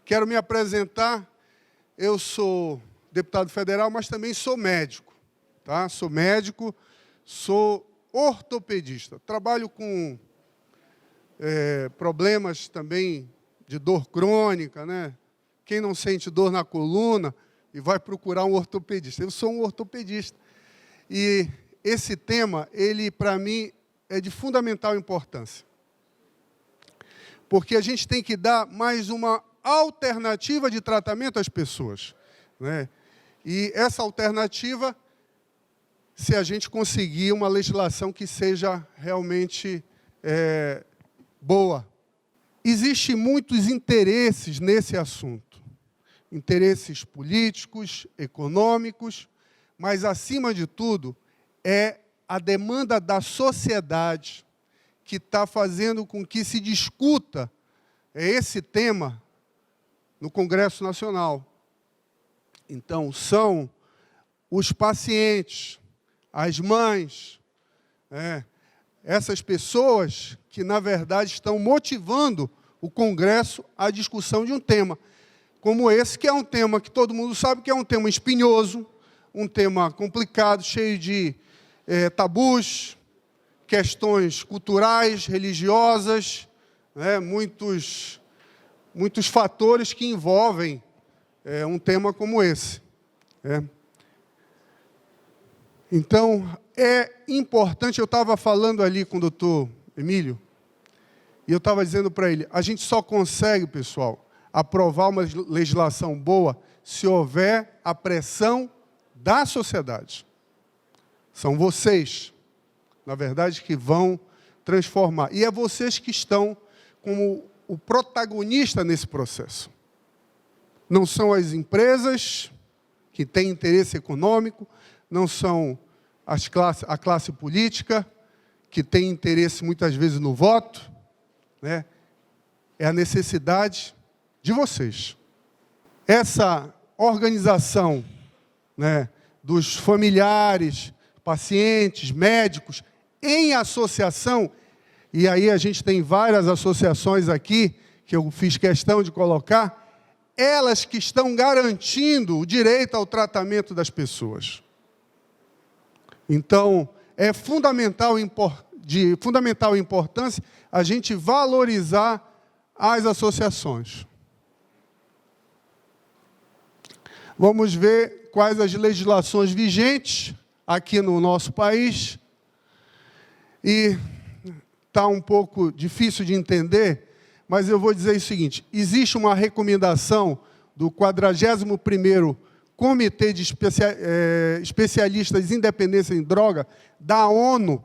Quero me apresentar. Eu sou deputado federal, mas também sou médico. Tá? Sou médico, sou ortopedista. Trabalho com problemas também de dor crônica, né? Quem não sente dor na coluna e vai procurar um ortopedista. Eu sou um ortopedista. E esse tema, ele, para mim, é de fundamental importância. Porque a gente tem que dar mais uma alternativa de tratamento às pessoas, né? E essa alternativa, se a gente conseguir uma legislação que seja realmente boa. Existem muitos interesses nesse assunto. Interesses políticos, econômicos, mas, acima de tudo, é a demanda da sociedade que está fazendo com que se discuta esse tema no Congresso Nacional. Então, são os pacientes, as mães, essas pessoas que, na verdade, estão motivando o Congresso à discussão de um tema como esse, que é um tema que todo mundo sabe que é um tema espinhoso, um tema complicado, cheio de tabus, questões culturais, religiosas, muitos fatores que envolvem um tema como esse. Então, é importante, eu estava falando ali com o doutor Emílio, e eu estava dizendo para ele, a gente só consegue, pessoal, aprovar uma legislação boa se houver a pressão da sociedade. São vocês, na verdade, que vão transformar. E é vocês que estão como o protagonista nesse processo. Não são as empresas que têm interesse econômico, não são a classe política, que tem interesse, muitas vezes, no voto, né? É a necessidade de vocês. Essa organização, né, dos familiares, pacientes, médicos, em associação, e aí a gente tem várias associações aqui, que eu fiz questão de colocar, elas que estão garantindo o direito ao tratamento das pessoas. Então, é de fundamental importância a gente valorizar as associações. Vamos ver quais as legislações vigentes aqui no nosso país. E está um pouco difícil de entender, mas eu vou dizer o seguinte, existe uma recomendação do 41º Comitê de Especialistas em Dependência em Droga, da ONU,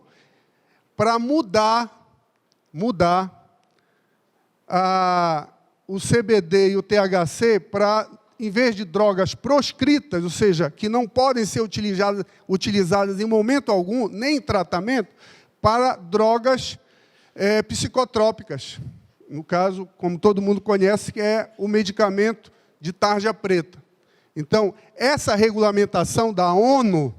para mudar o CBD e o THC para, em vez de drogas proscritas, ou seja, que não podem ser utilizadas em momento algum, nem em tratamento, para drogas psicotrópicas. No caso, como todo mundo conhece, que é o medicamento de tarja preta. Então, essa regulamentação da ONU,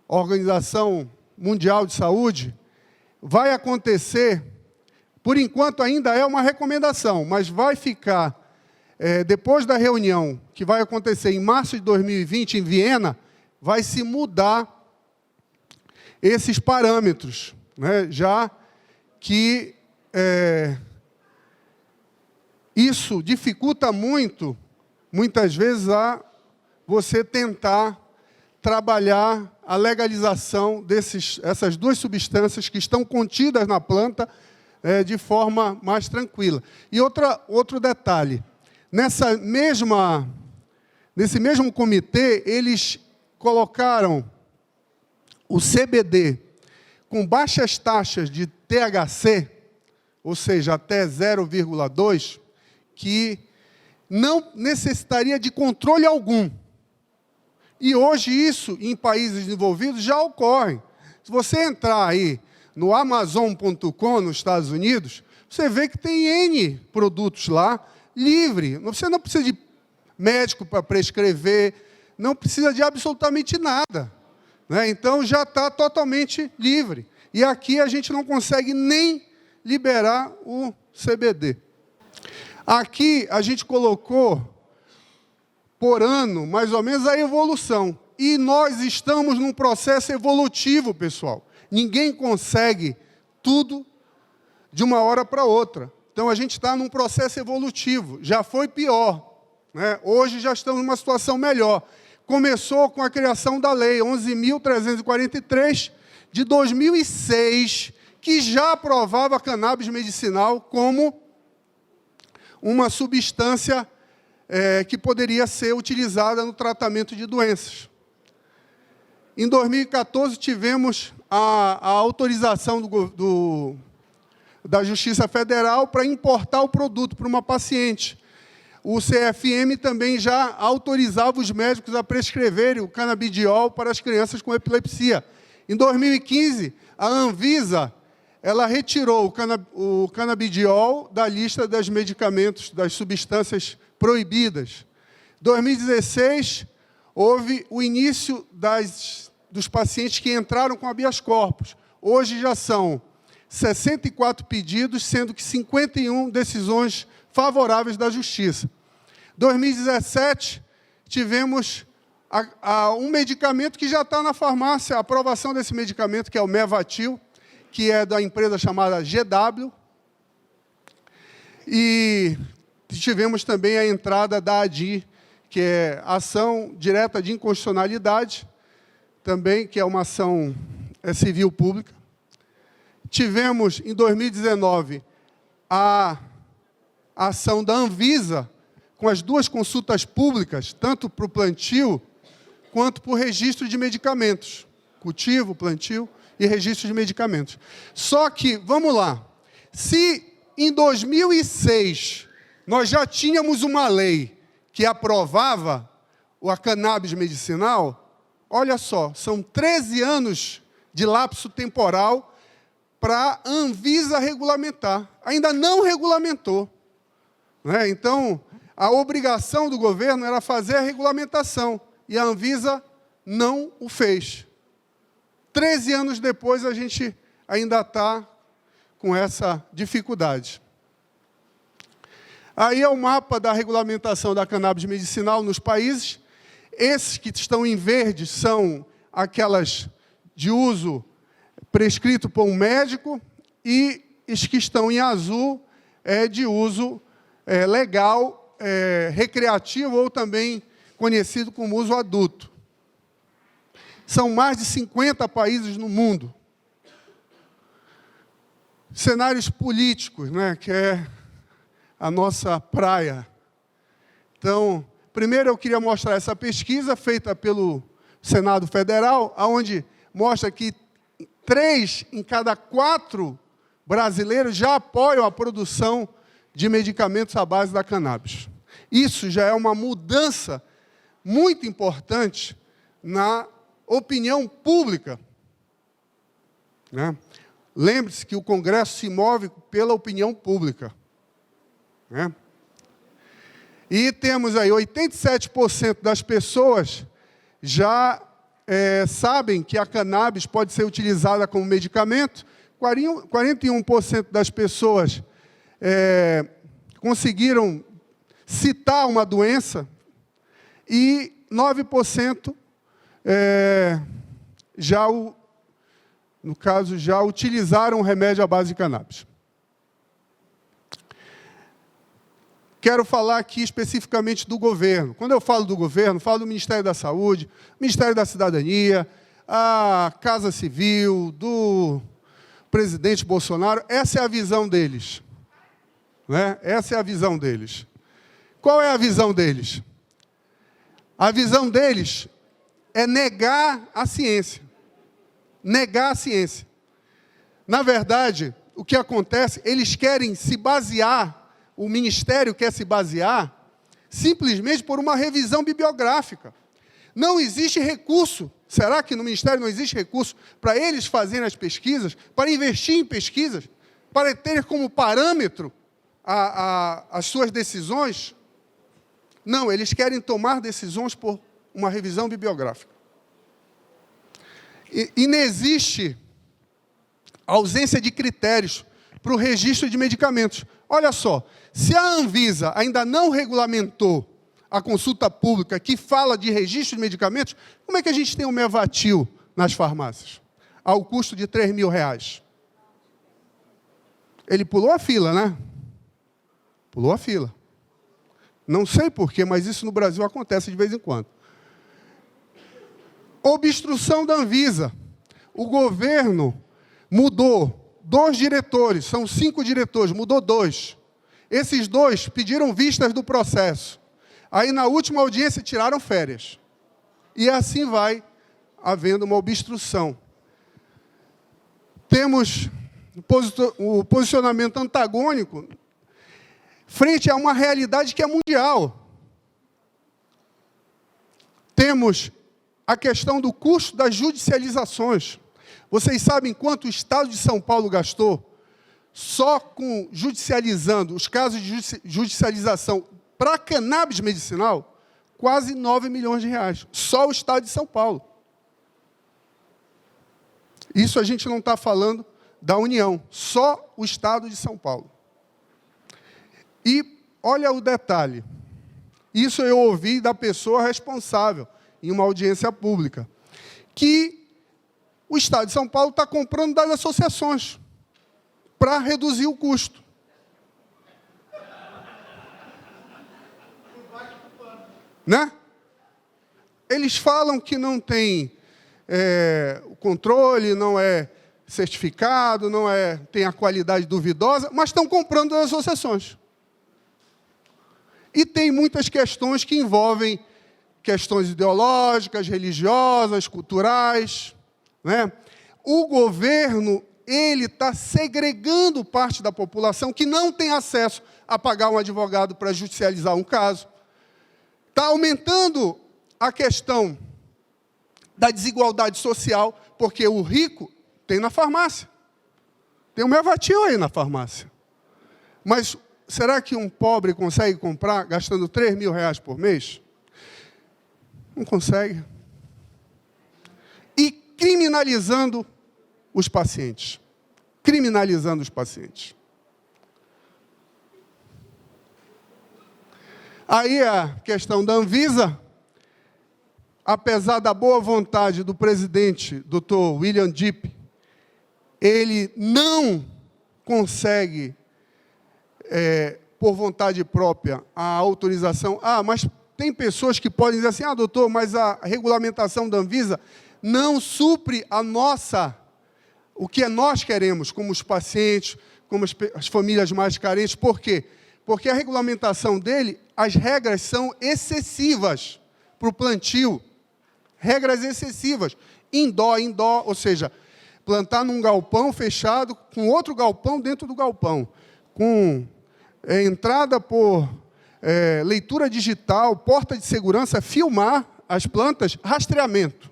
Organização Mundial de Saúde, vai acontecer, por enquanto ainda é uma recomendação, mas vai ficar, depois da reunião que vai acontecer em março de 2020 em Viena, vai se mudar esses parâmetros, né, já que isso dificulta muito, muitas vezes, a você tentar trabalhar a legalização essas duas substâncias que estão contidas na planta de forma mais tranquila. E outro detalhe, nesse mesmo comitê, eles colocaram o CBD com baixas taxas de THC, ou seja, até 0,2, que não necessitaria de controle algum. E hoje isso, em países desenvolvidos, já ocorre. Se você entrar aí no Amazon.com, nos Estados Unidos, você vê que tem N produtos lá, livre. Você não precisa de médico para prescrever, não precisa de absolutamente nada, né? Então, já está totalmente livre. E aqui a gente não consegue nem liberar o CBD. Aqui a gente colocou, por ano, mais ou menos, a evolução. E nós estamos num processo evolutivo, pessoal. Ninguém consegue tudo de uma hora para outra. Então, a gente está num processo evolutivo. Já foi pior, né? Hoje já estamos numa situação melhor. Começou com a criação da Lei 11.343, de 2006, que já aprovava a cannabis medicinal como uma substância que poderia ser utilizada no tratamento de doenças. Em 2014, tivemos a autorização da Justiça Federal para importar o produto para uma paciente. O CFM também já autorizava os médicos a prescreverem o canabidiol para as crianças com epilepsia. Em 2015, a Anvisa ela retirou o canabidiol da lista dos medicamentos, das substâncias proibidas. Em 2016, houve o início dos pacientes que entraram com habeas corpus. Hoje já são 64 pedidos, sendo que 51 decisões favoráveis da Justiça. Em 2017, tivemos um medicamento que já está na farmácia, a aprovação desse medicamento, que é o Mevatil, que é da empresa chamada GW. E tivemos também a entrada da ADI, que é Ação Direta de Inconstitucionalidade, também, que é uma ação civil pública. Tivemos, em 2019, a ação da Anvisa, com as duas consultas públicas, tanto para o plantio, quanto para o registro de medicamentos. Cultivo, plantio e registro de medicamentos. Só que, vamos lá, se em 2006 nós já tínhamos uma lei que aprovava a cannabis medicinal, olha só, são 13 anos de lapso temporal para a Anvisa regulamentar. Ainda não regulamentou, né? Então, a obrigação do governo era fazer a regulamentação, e a Anvisa não o fez. 13 anos depois, a gente ainda está com essa dificuldade. Aí é o mapa da regulamentação da cannabis medicinal nos países. Esses que estão em verde são aquelas de uso prescrito por um médico, e os que estão em azul é de uso legal, recreativo, ou também conhecido como uso adulto. São mais de 50 países no mundo. Cenários políticos, né, que é a nossa praia. Então, primeiro eu queria mostrar essa pesquisa feita pelo Senado Federal, onde mostra que 3 em cada 4 brasileiros já apoiam a produção de medicamentos à base da cannabis. Isso já é uma mudança muito importante na opinião pública, né? Lembre-se que o Congresso se move pela opinião pública, né? E temos aí 87% das pessoas já sabem que a cannabis pode ser utilizada como medicamento, 41% das pessoas conseguiram citar uma doença, e 9% no caso, já utilizaram o remédio à base de cannabis. Quero falar aqui especificamente do governo. Quando eu falo do governo, falo do Ministério da Saúde, Ministério da Cidadania, a Casa Civil, do presidente Bolsonaro. Essa é a visão deles, né? Essa é a visão deles. Qual é a visão deles? A visão deles é negar a ciência. Negar a ciência. Na verdade, o que acontece, eles querem se basear, o Ministério quer se basear, simplesmente por uma revisão bibliográfica. Não existe recurso. Será que no Ministério não existe recurso para eles fazerem as pesquisas, para investir em pesquisas, para ter como parâmetro as suas decisões? Não, eles querem tomar decisões por uma revisão bibliográfica. E não existe ausência de critérios para o registro de medicamentos. olha só, se a Anvisa ainda não regulamentou a consulta pública que fala de registro de medicamentos, como é que a gente tem o Mevatil nas farmácias? Ao custo de R$3.000. Ele pulou a fila, né? Pulou a fila. Não sei porquê, mas isso no Brasil acontece de vez em quando. Obstrução da Anvisa. O governo mudou 2 diretores, são 5 diretores, mudou 2. Esses 2 pediram vistas do processo. Aí, na última audiência, tiraram férias. E assim vai havendo uma obstrução. Temos o posicionamento antagônico frente a uma realidade que é mundial. Temos a questão do custo das judicializações. Vocês sabem quanto o Estado de São Paulo gastou só com judicializando os casos de judicialização para cannabis medicinal? Quase R$9 milhões. Só o Estado de São Paulo. Isso a gente não está falando da União, só o Estado de São Paulo. E olha o detalhe. Isso eu ouvi da pessoa responsável em uma audiência pública, que o Estado de São Paulo está comprando das associações para reduzir o custo. Né? Eles falam que não tem o controle, não é certificado, tem a qualidade duvidosa, mas estão comprando das associações. E tem muitas questões que envolvem questões ideológicas, religiosas, culturais, né? O governo, ele está segregando parte da população que não tem acesso a pagar um advogado para judicializar um caso. Está aumentando a questão da desigualdade social, porque o rico tem na farmácia. Tem um Mevatil aí na farmácia. Mas será que um pobre consegue comprar gastando R$3.000 por mês? Não consegue. E criminalizando os pacientes. Criminalizando os pacientes. Aí a questão da Anvisa, apesar da boa vontade do presidente, Dr. William Dipp, ele não consegue, por vontade própria, a autorização. Mas tem pessoas que podem dizer assim, doutor, mas a regulamentação da Anvisa não supre o que nós queremos, como os pacientes, como as famílias mais carentes. Por quê? Porque a regulamentação dele, as regras são excessivas para o plantio. Regras excessivas. Indoor, ou seja, plantar num galpão fechado, com outro galpão dentro do galpão, com entrada por leitura digital, porta de segurança, filmar as plantas, rastreamento.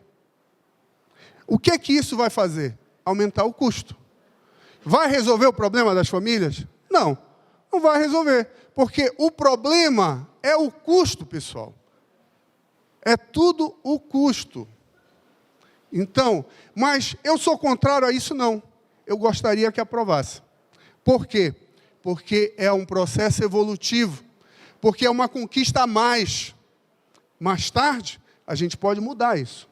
O que é que isso vai fazer? Aumentar o custo. Vai resolver o problema das famílias? Não, não vai resolver, porque o problema é o custo, pessoal. É tudo o custo. Então, mas eu sou contrário a isso, não. Eu gostaria que aprovasse. Por quê? Porque é um processo evolutivo. Porque é uma conquista a mais. Mais tarde, a gente pode mudar isso.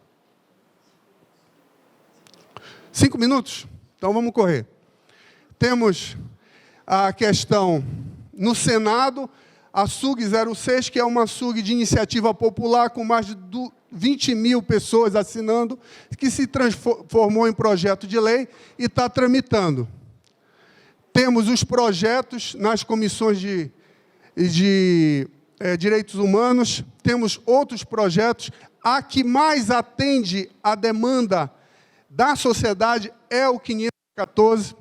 5 minutos? Então, vamos correr. Temos a questão no Senado, a SUG 06, que é uma SUG de iniciativa popular com mais de 20 mil pessoas assinando, que se transformou em projeto de lei e está tramitando. Temos os projetos nas comissões de direitos humanos, temos outros projetos. A que mais atende à demanda da sociedade é o 514.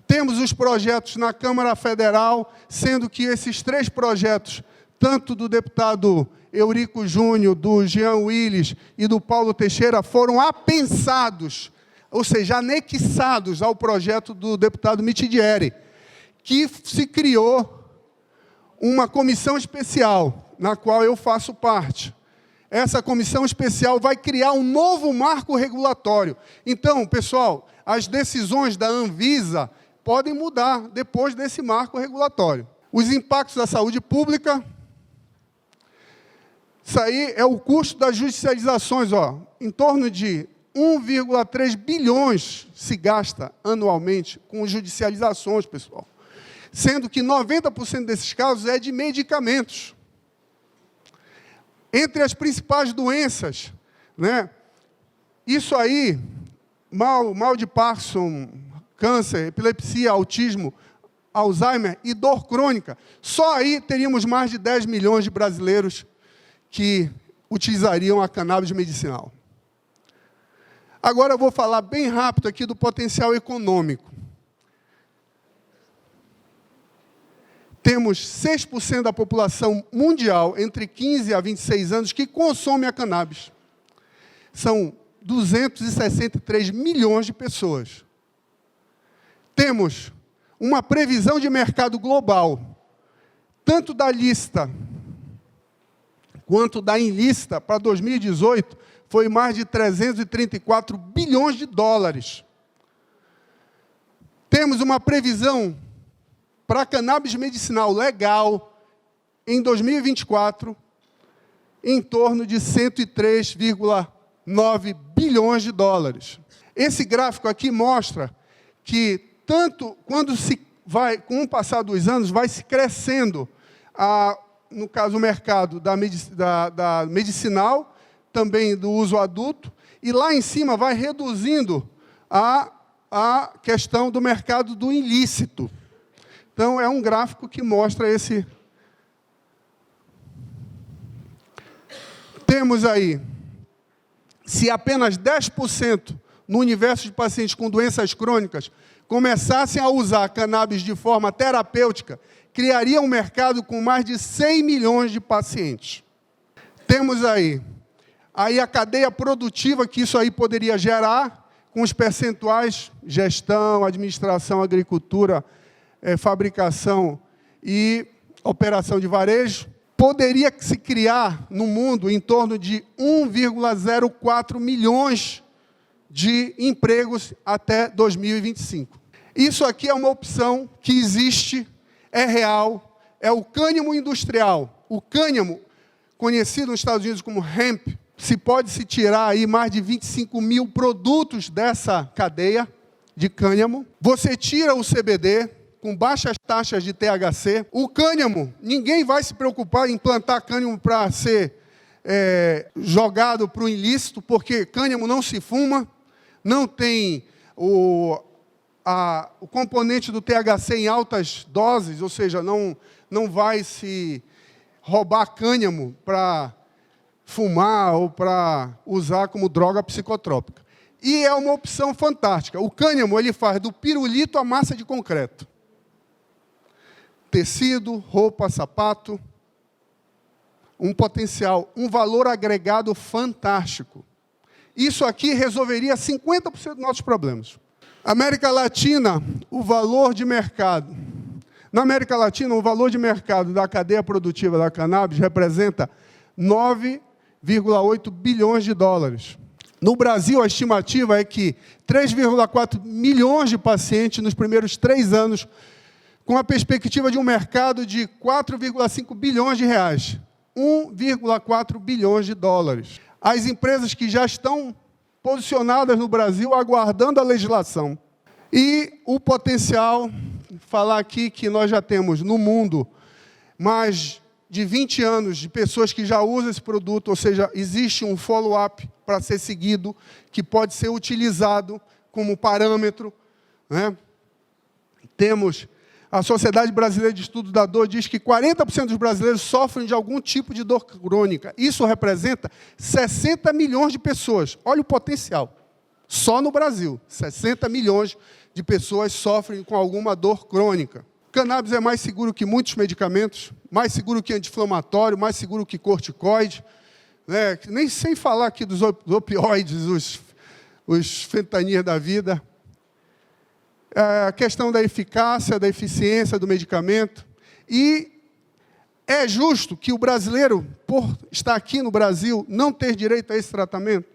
Temos os projetos na Câmara Federal, sendo que esses 3 projetos, tanto do deputado Eurico Júnior, do Jean Willis e do Paulo Teixeira, foram apensados, ou seja, anexados ao projeto do deputado Mitidieri, que se criou uma comissão especial, na qual eu faço parte. Essa comissão especial vai criar um novo marco regulatório. Então, pessoal, as decisões da Anvisa podem mudar depois desse marco regulatório. Os impactos da saúde pública, isso aí é o custo das judicializações, ó, em torno de 1,3 bilhões se gasta anualmente com judicializações, pessoal. Sendo que 90% desses casos é de medicamentos. Entre as principais doenças, né, isso aí, mal de Parkinson, câncer, epilepsia, autismo, Alzheimer e dor crônica, só aí teríamos mais de 10 milhões de brasileiros que utilizariam a cannabis medicinal. Agora eu vou falar bem rápido aqui do potencial econômico. Temos 6% da população mundial entre 15 a 26 anos que consome a cannabis. São 263 milhões de pessoas. Temos uma previsão de mercado global, tanto da lista quanto da ilícita, para 2018, foi mais de 334 bilhões de dólares. Temos uma previsão para a cannabis medicinal legal, em 2024, em torno de 103,9 bilhões de dólares. Esse gráfico aqui mostra que, tanto quando se vai, com o passar dos anos, vai se crescendo, no caso, o mercado da medicinal, também do uso adulto, e lá em cima vai reduzindo a questão do mercado do ilícito. Então, é um gráfico que mostra esse... Temos aí, se apenas 10% no universo de pacientes com doenças crônicas começassem a usar cannabis de forma terapêutica, criaria um mercado com mais de 100 milhões de pacientes. Temos aí a cadeia produtiva que isso aí poderia gerar, com os percentuais, gestão, administração, agricultura, fabricação e operação de varejo, poderia se criar no mundo em torno de 1,04 milhões de empregos até 2025. Isso aqui é uma opção que existe, é real, é o cânhamo industrial. O cânhamo, conhecido nos Estados Unidos como hemp, pode-se tirar aí mais de 25 mil produtos dessa cadeia de cânhamo. Você tira o CBD, com baixas taxas de THC. O cânhamo, ninguém vai se preocupar em plantar cânhamo para ser jogado para o ilícito, porque cânhamo não se fuma, não tem o componente do THC em altas doses, ou seja, não vai se roubar cânhamo para fumar ou para usar como droga psicotrópica. E é uma opção fantástica. O cânhamo, ele faz do pirulito a massa de concreto. Tecido, roupa, sapato, um potencial, um valor agregado fantástico. Isso aqui resolveria 50% dos nossos problemas. América Latina, o valor de mercado. Na América Latina, o valor de mercado da cadeia produtiva da cannabis representa 9,8 bilhões de dólares. No Brasil, a estimativa é que 3,4 milhões de pacientes nos primeiros 3 anos, com a perspectiva de um mercado de 4,5 bilhões de reais, 1,4 bilhões de dólares. As empresas que já estão posicionadas no Brasil, aguardando a legislação. E o potencial, falar aqui que nós já temos no mundo mais de 20 anos de pessoas que já usam esse produto, ou seja, existe um follow-up para ser seguido, que pode ser utilizado como parâmetro, né? Temos a Sociedade Brasileira de Estudo da Dor, diz que 40% dos brasileiros sofrem de algum tipo de dor crônica. Isso representa 60 milhões de pessoas. Olha o potencial. Só no Brasil, 60 milhões de pessoas sofrem com alguma dor crônica. Cannabis é mais seguro que muitos medicamentos, mais seguro que anti-inflamatório, mais seguro que corticoide, né? Nem sem falar aqui dos opioides, os fentanyls da vida. A questão da eficácia, da eficiência do medicamento. E é justo que o brasileiro, por estar aqui no Brasil, não ter direito a esse tratamento?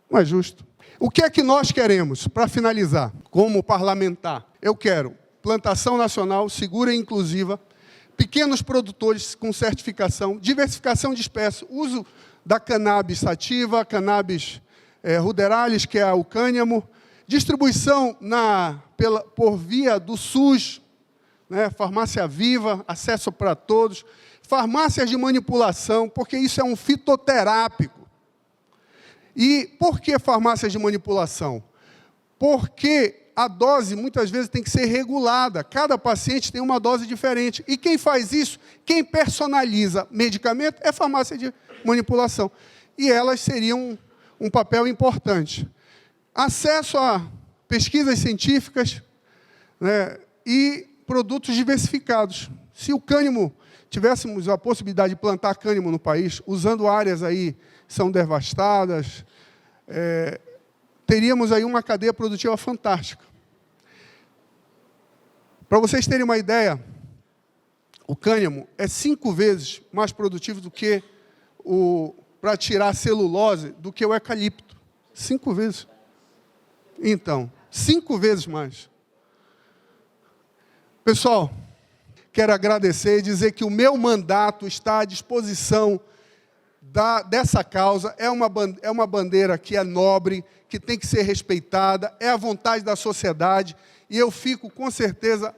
Não é justo. O que é que nós queremos, para finalizar, como parlamentar? Eu quero plantação nacional, segura e inclusiva, pequenos produtores com certificação, diversificação de espécies, uso da cannabis sativa, cannabis ruderalis, que é o cânhamo, distribuição por via do SUS, né, farmácia viva, acesso para todos, farmácias de manipulação, porque isso é um fitoterápico. E por que farmácias de manipulação? Porque a dose, muitas vezes, tem que ser regulada. Cada paciente tem uma dose diferente. E quem faz isso, quem personaliza medicamento, é farmácia de manipulação. E elas seriam um papel importante. Acesso a pesquisas científicas, né, e produtos diversificados. Se o cânhamo, tivéssemos a possibilidade de plantar cânhamo no país, usando áreas aí que são devastadas, teríamos aí uma cadeia produtiva fantástica. Para vocês terem uma ideia, o cânhamo é 5 vezes mais produtivo do que para tirar celulose do que o eucalipto. 5 vezes. Então, 5 vezes mais. Pessoal, quero agradecer e dizer que o meu mandato está à disposição dessa causa. É uma bandeira que é nobre, que tem que ser respeitada, é a vontade da sociedade, e eu fico, com certeza,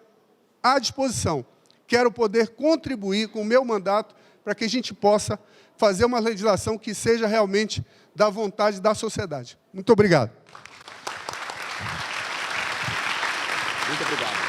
à disposição. Quero poder contribuir com o meu mandato para que a gente possa fazer uma legislação que seja realmente da vontade da sociedade. Muito obrigado. Muito obrigado.